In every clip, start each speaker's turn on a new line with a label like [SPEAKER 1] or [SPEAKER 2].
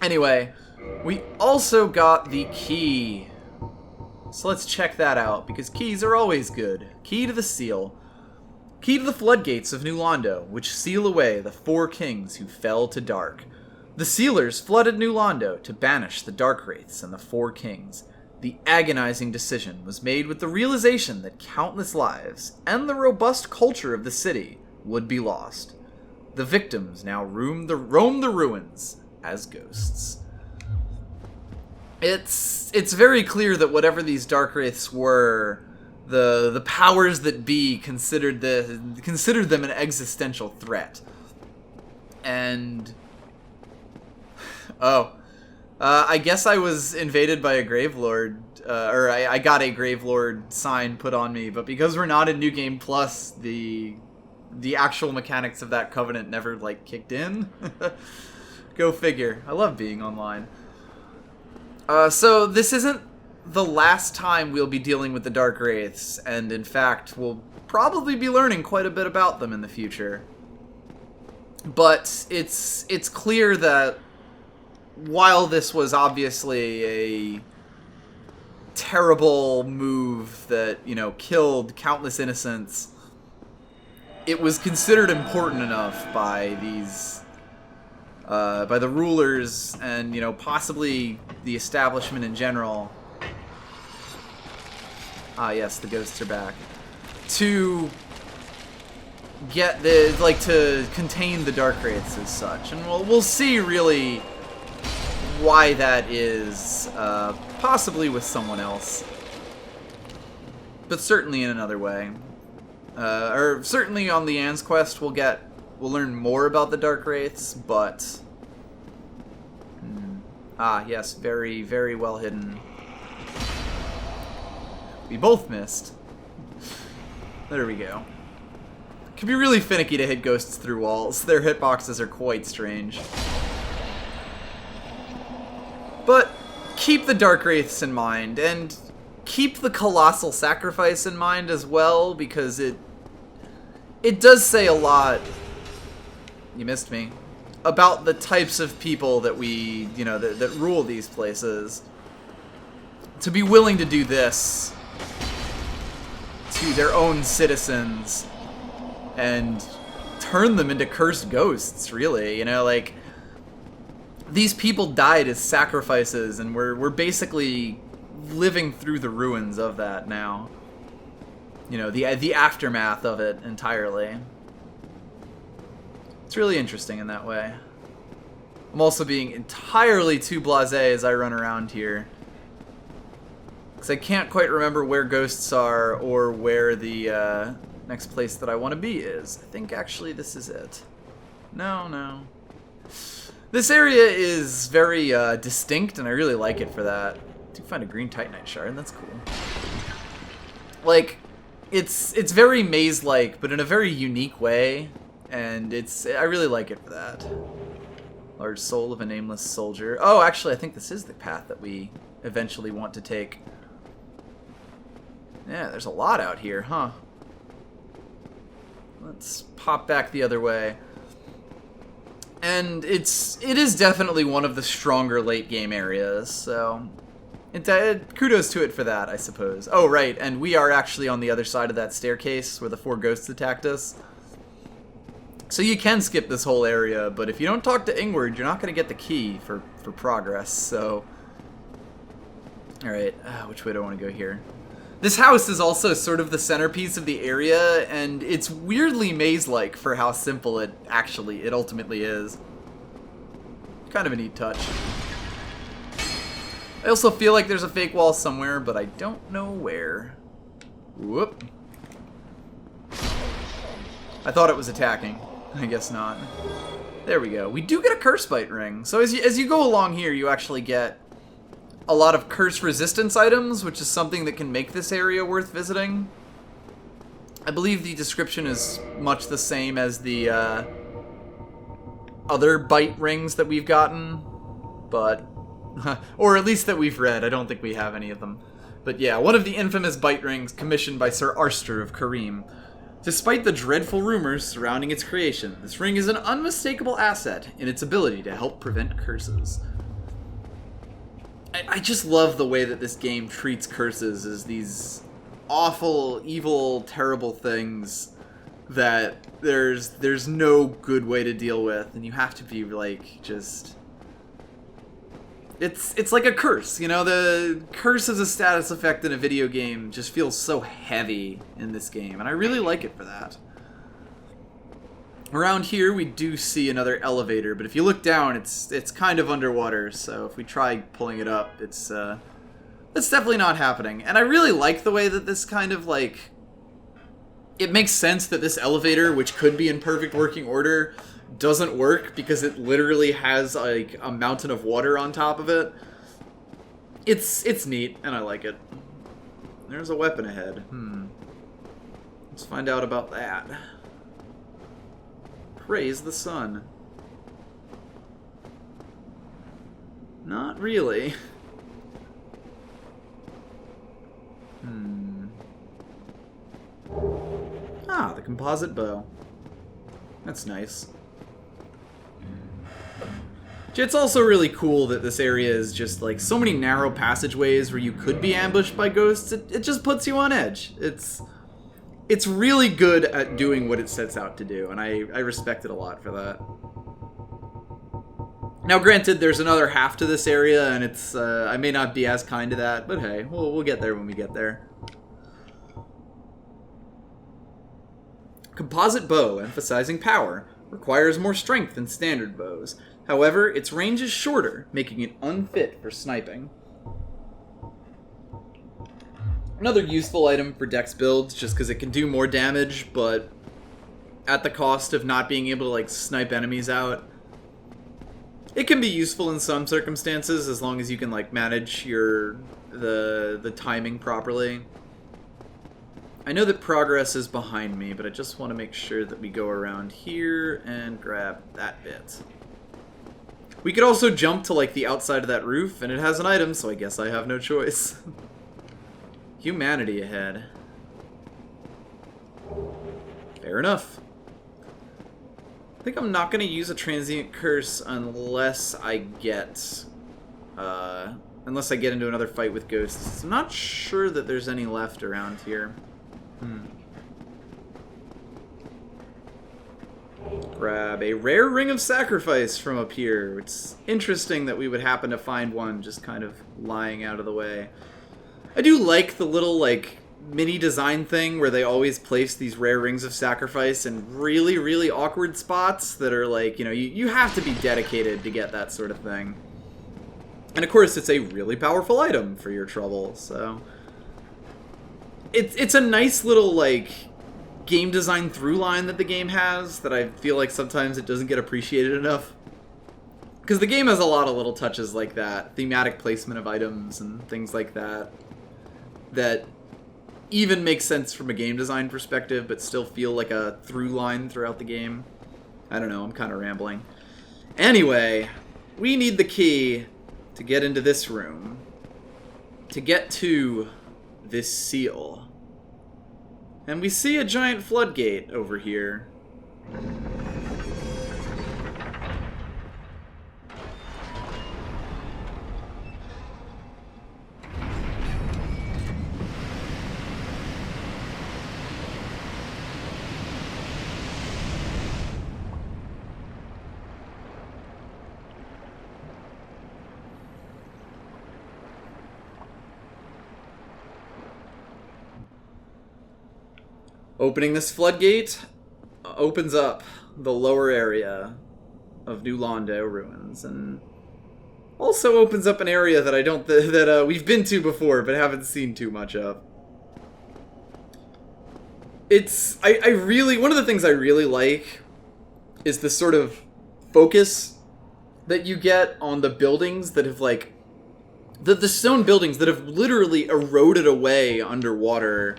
[SPEAKER 1] Anyway, we also got the key. So let's check that out, because keys are always good. Key to the seal. Key to the floodgates of New Londo, which seal away the 4 kings who fell to dark. The sealers flooded New Londo to banish the dark wraiths and the 4 kings. The agonizing decision was made with the realization that countless lives and the robust culture of the city would be lost. The victims now roam the ruins as ghosts. It's very clear that whatever these dark wraiths were, the powers that be considered them an existential threat. And I guess I was invaded by a Gravelord, or I got a Gravelord sign put on me, but because we're not in New Game Plus, the actual mechanics of that covenant never, like, kicked in. Go figure. I love being online. So this isn't the last time we'll be dealing with the Dark Wraiths, and in fact, we'll probably be learning quite a bit about them in the future. But it's clear that while this was obviously a terrible move that, you know, killed countless innocents, it was considered important enough by these, by the rulers and, you know, possibly the establishment in general. Ah, yes, the ghosts are back. To get the, like, to contain the Dark Wraiths as such. And we'll see, really, why that is, possibly with someone else. But certainly in another way. Or certainly on the Anne's quest we'll learn more about the Dark Wraiths, but ah, yes, very, very well hidden. We both missed. There we go. It can be really finicky to hit ghosts through walls. Their hitboxes are quite strange. But keep the Dark Wraiths in mind, and keep the Colossal Sacrifice in mind as well, because it does say a lot, you missed me, about the types of people that we, you know, that rule these places. To be willing to do this to their own citizens and turn them into cursed ghosts, really, you know, like, these people died as sacrifices, and we're basically living through the ruins of that now. You know, the aftermath of it entirely. It's really interesting in that way. I'm also being entirely too blasé as I run around here, because I can't quite remember where ghosts are or where the next place that I want to be is. I think actually this is it. No. This area is very distinct, and I really like it for that. I do find a green Titanite shard, that's cool. Like, it's very maze-like, but in a very unique way, and I really like it for that. Large soul of a nameless soldier. Oh, actually, I think this is the path that we eventually want to take. Yeah, there's a lot out here, huh? Let's pop back the other way. And it is definitely one of the stronger late game areas, so kudos to it for that, I suppose. Oh, right, and we are actually on the other side of that staircase where the 4 ghosts attacked us. So you can skip this whole area, but if you don't talk to Ingward, you're not going to get the key for progress, so... Alright, which way do I want to go here? This house is also sort of the centerpiece of the area, and it's weirdly maze-like for how simple it ultimately is. Kind of a neat touch. I also feel like there's a fake wall somewhere, but I don't know where. Whoop. I thought it was attacking. I guess not. There we go. We do get a curse bite ring. So as you go along here, you actually get a lot of curse resistance items, which is something that can make this area worth visiting. I believe the description is much the same as the other bite rings that we've gotten, but or at least that we've read. I don't think we have any of them. But yeah, one of the infamous bite rings commissioned by Sir Arster of Kareem. Despite the dreadful rumors surrounding its creation, this ring is an unmistakable asset in its ability to help prevent curses. I just love the way that this game treats curses as these awful, evil, terrible things that there's no good way to deal with, and you have to be like just. It's like a curse, you know. The curse as a status effect in a video game just feels so heavy in this game, and I really like it for that. Around here we do see another elevator, but if you look down, it's kind of underwater. So if we try pulling it up, it's definitely not happening. And I really like the way that this kind of like, it makes sense that this elevator, which could be in perfect working order, doesn't work because it literally has like a mountain of water on top of it. It's neat, and I like it. There's a weapon ahead. Let's find out about that. Praise the sun. Not really. Ah, the composite bow. That's nice. It's also really cool that this area is just like so many narrow passageways where you could be ambushed by ghosts. It just puts you on edge. It's really good at doing what it sets out to do, and I respect it a lot for that. Now, granted, there's another half to this area, and it's I may not be as kind to that, but hey, we'll get there when we get there. Composite bow, emphasizing power, requires more strength than standard bows. However, its range is shorter, making it unfit for sniping. Another useful item for Dex builds, just because it can do more damage, but at the cost of not being able to like snipe enemies out. It can be useful in some circumstances, as long as you can like manage the timing properly. I know that progress is behind me, but I just want to make sure that we go around here and grab that bit. We could also jump to like the outside of that roof, and it has an item, so I guess I have no choice. Humanity ahead. Fair enough. I think I'm not going to use a transient curse unless I get into another fight with ghosts. I'm not sure that there's any left around here. Grab a rare ring of sacrifice from up here. It's interesting that we would happen to find one just kind of lying out of the way. I do like the little, like, mini design thing where they always place these rare rings of sacrifice in really, really awkward spots that are, like, you know, you have to be dedicated to get that sort of thing. And, of course, it's a really powerful item for your trouble, so... It's a nice little, like, game design through line that the game has that I feel like sometimes it doesn't get appreciated enough. Because the game has a lot of little touches like that. Thematic placement of items and things like that. That even make sense from a game design perspective, but still feel like a through line throughout the game. I don't know, I'm kind of rambling. Anyway, we need the key to get into this room. To get to this seal. And we see a giant floodgate over here. Opening this floodgate opens up the lower area of New Londo ruins, and also opens up an area that that we've been to before but haven't seen too much of. I really, one of the things I really like is the sort of focus that you get on the buildings that have like the stone buildings that have literally eroded away underwater.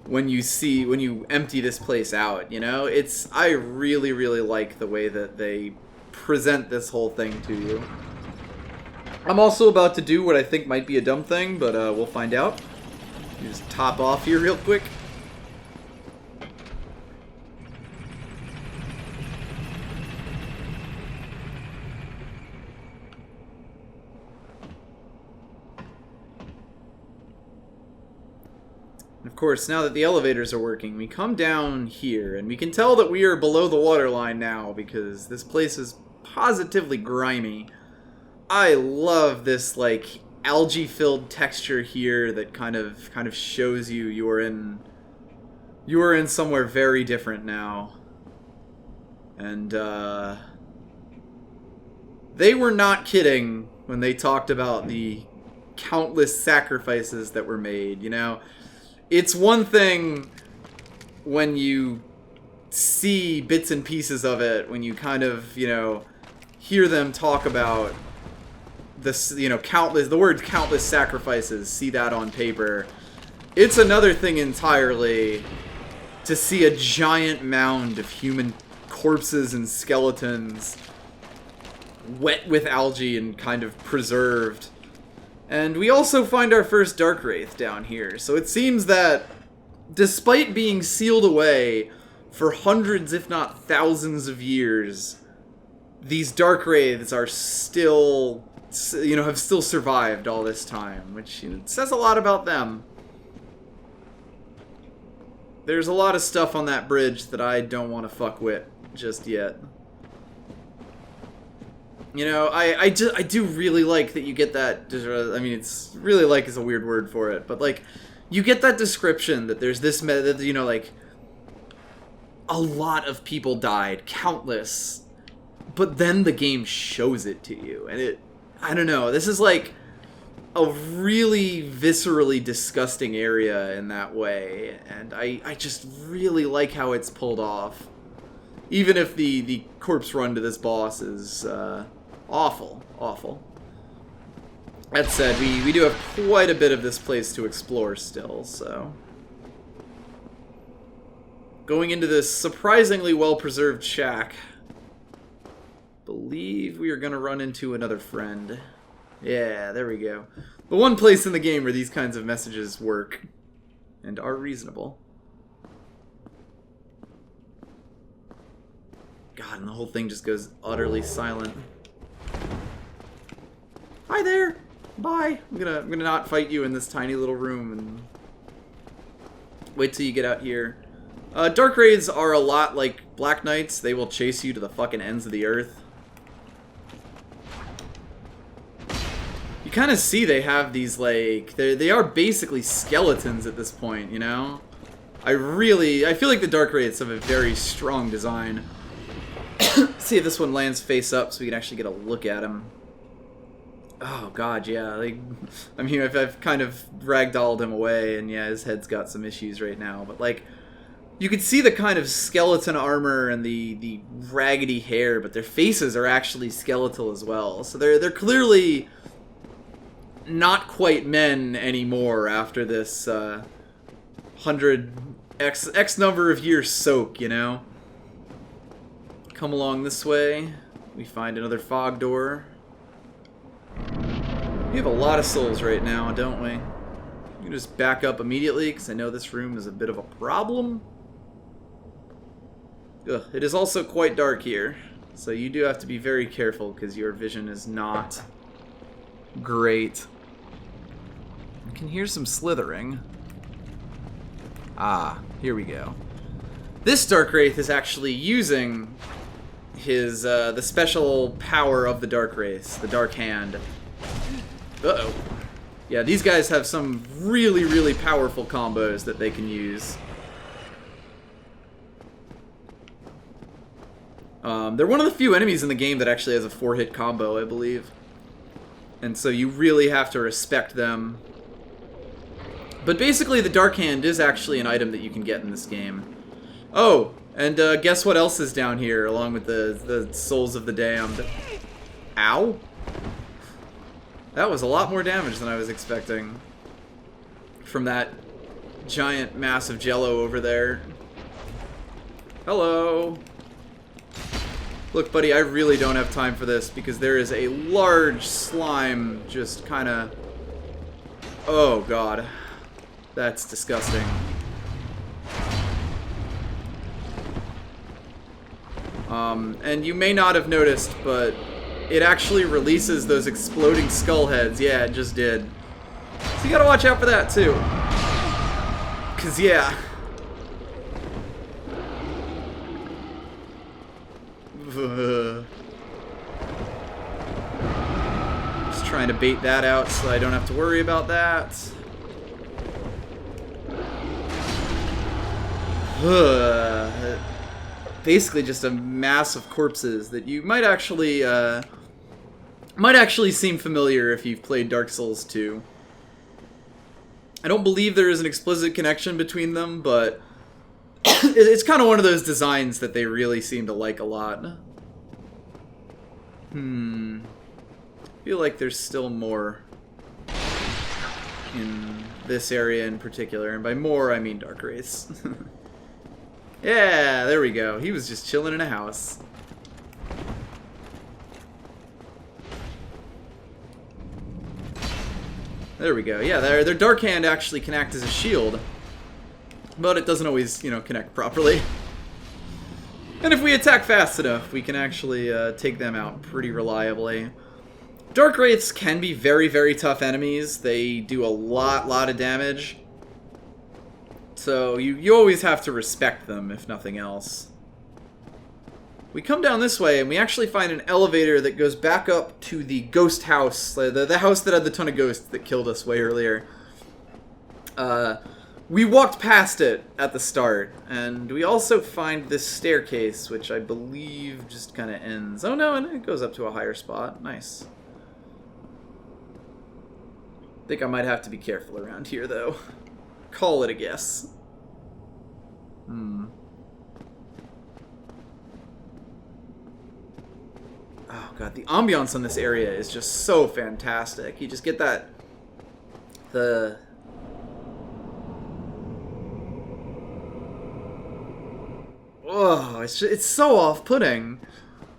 [SPEAKER 1] When you empty this place out, you know? I really, really like the way that they present this whole thing to you. I'm also about to do what I think might be a dumb thing, but we'll find out. Just top off here real quick. Of course, now that the elevators are working, we come down here, and we can tell that we are below the waterline now, because this place is positively grimy. I love this, like, algae-filled texture here that kind of shows you are in somewhere very different now. And, they were not kidding when they talked about the countless sacrifices that were made, you know? It's one thing when you see bits and pieces of it, when you kind of, you know, hear them talk about this, you know, the word countless sacrifices, see that on paper. It's another thing entirely to see a giant mound of human corpses and skeletons wet with algae and kind of preserved. And we also find our first Dark Wraith down here. So it seems that despite being sealed away for hundreds, if not thousands of years, these Dark Wraiths are still, you know, have still survived all this time, which, you know, says a lot about them. There's a lot of stuff on that bridge that I don't want to fuck with just yet. You know, I do really like that you get that, I mean, it's really like is a weird word for it, but like, you get that description that there's this, you know, like, a lot of people died, countless, but then the game shows it to you, and it, I don't know, this is like a really viscerally disgusting area in that way, and I just really like how it's pulled off. Even if the corpse run to this boss is, awful. That said, we do have quite a bit of this place to explore still, so... Going into this surprisingly well-preserved shack, believe we are going to run into another friend. Yeah, there we go. The one place in the game where these kinds of messages work, and are reasonable. God, and the whole thing just goes utterly silent. Hi there! Bye! I'm gonna not fight you in this tiny little room and wait till you get out here. Dark Wraiths are a lot like Black Knights. They will chase you to the fucking ends of the earth. You kind of see they have these, like, they are basically skeletons at this point, you know? I feel like the Dark Wraiths have a very strong design. See if this one lands face up so we can actually get a look at him. Oh god, yeah, like, I mean, I've kind of ragdolled him away, and yeah, his head's got some issues right now, but like, you can see the kind of skeleton armor and the raggedy hair, but their faces are actually skeletal as well, so they're clearly not quite men anymore after this X number of years soak, you know? Come along this way, we find another fog door. We have a lot of souls right now, don't we? You can just back up immediately, because I know this room is a bit of a problem. Ugh, it is also quite dark here, so you do have to be very careful, because your vision is not great. You can hear some slithering. Ah, here we go. This Dark Wraith is actually using his, the special power of the Dark Wraiths, the Dark Hand. Uh-oh. Yeah, these guys have some really, really powerful combos that they can use. They're one of the few enemies in the game that actually has a 4-hit combo, I believe. And so you really have to respect them. But basically, the Dark Hand is actually an item that you can get in this game. Oh, and guess what else is down here, along with the Souls of the Damned? Ow! That was a lot more damage than I was expecting. From that giant mass of jello over there. Hello! Look, buddy, I really don't have time for this, because there is a large slime just kinda... Oh, God. That's disgusting. And you may not have noticed, but it actually releases those exploding skull heads. Yeah, it just did. So you gotta watch out for that, too. 'Cause yeah. Just trying to bait that out so I don't have to worry about that. Basically just a mass of corpses that you might actually seem familiar if you've played Dark Souls 2. I don't believe there is an explicit connection between them, but it's kind of one of those designs that they really seem to like a lot. I feel like there's still more in this area in particular, and by more I mean Dark Wraiths. Yeah, there we go. He was just chilling in a house. There we go. Yeah, their Dark Hand actually can act as a shield, but it doesn't always, you know, connect properly. And if we attack fast enough, we can actually take them out pretty reliably. Dark Wraiths can be very, very tough enemies. They do a lot of damage. So you always have to respect them, if nothing else. We come down this way, and we actually find an elevator that goes back up to the ghost house. The house that had the ton of ghosts that killed us way earlier. We walked past it at the start, and we also find this staircase, which I believe just kind of ends. Oh no, and it goes up to a higher spot. Nice. I think I might have to be careful around here, though. Call it a guess. Oh god, the ambiance on this area is just so fantastic. You just get that... Oh, it's so off-putting.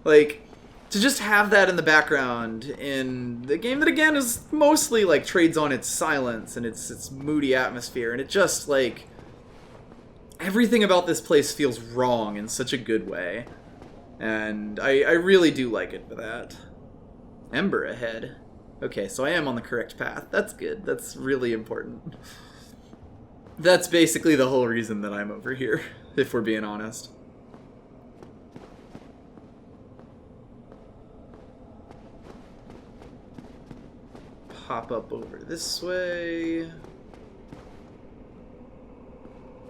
[SPEAKER 1] Like, to just have that in the background in the game that, again, is mostly, like, trades on its silence and its moody atmosphere, and it just, like... Everything about this place feels wrong in such a good way. And I really do like it for that. Ember ahead. Okay, so I am on the correct path. That's good. That's really important. That's basically the whole reason that I'm over here, if we're being honest. Pop up over this way.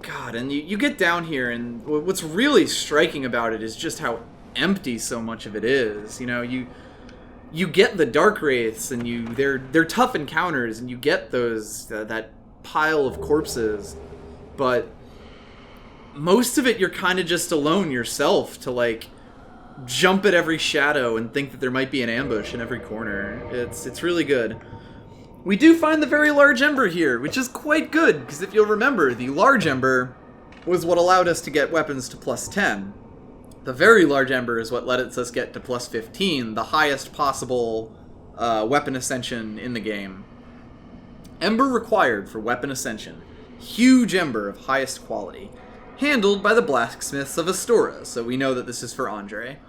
[SPEAKER 1] God, and you get down here, and what's really striking about it is just how empty so much of it is. You know, you get the Dark Wraiths, and they're tough encounters, and you get those that pile of corpses, but most of it you're kind of just alone yourself to, like, jump at every shadow and think that there might be an ambush in every corner. It's really good. We do find the very large ember here, which is quite good, because if you'll remember, the large ember was what allowed us to get weapons to +10. The very large ember is what let us get to +15, the highest possible weapon ascension in the game. Ember required for weapon ascension. Huge ember of highest quality. Handled by the blacksmiths of Astora, so we know that this is for Andre.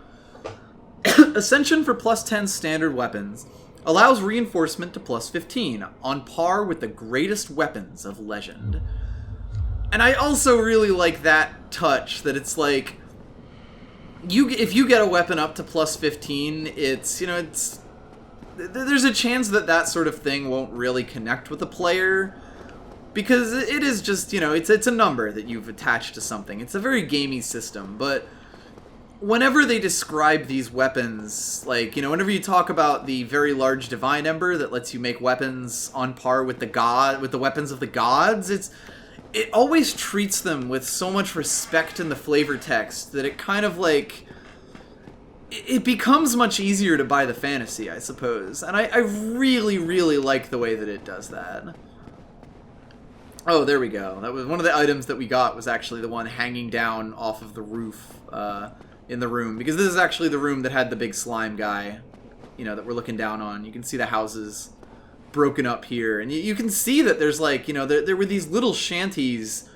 [SPEAKER 1] Ascension for +10 standard weapons allows reinforcement to +15, on par with the greatest weapons of legend. And I also really like that touch, that it's like, if you get a weapon up to +15, it's, you know, there's a chance that that sort of thing won't really connect with the player, because it is just, you know, it's a number that you've attached to something. It's a very gamey system, but whenever they describe these weapons, like, you know, whenever you talk about the very large divine ember that lets you make weapons on par with the weapons of the gods, it always treats them with so much respect in the flavor text that it kind of, like, it becomes much easier to buy the fantasy, I suppose. And I really, really like the way that it does that. Oh, there we go. That was one of the items that we got, was actually the one hanging down off of the roof, in the room, because this is actually the room that had the big slime guy, you know, that we're looking down on. You can see the houses broken up here, and you can see that there's, like, you know, there were these little shanties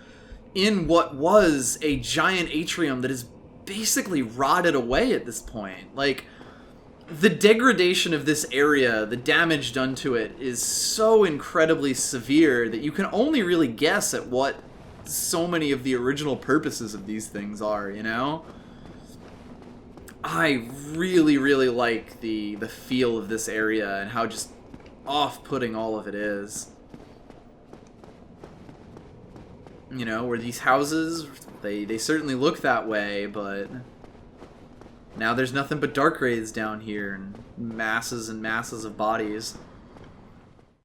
[SPEAKER 1] in what was a giant atrium that is basically rotted away at this point. Like, the degradation of this area, the damage done to it, is so incredibly severe that you can only really guess at what so many of the original purposes of these things are, you know? I really, really like the feel of this area and how just off-putting all of it is. You know, where these houses, they certainly look that way, but now there's nothing but dark wraiths down here and masses of bodies.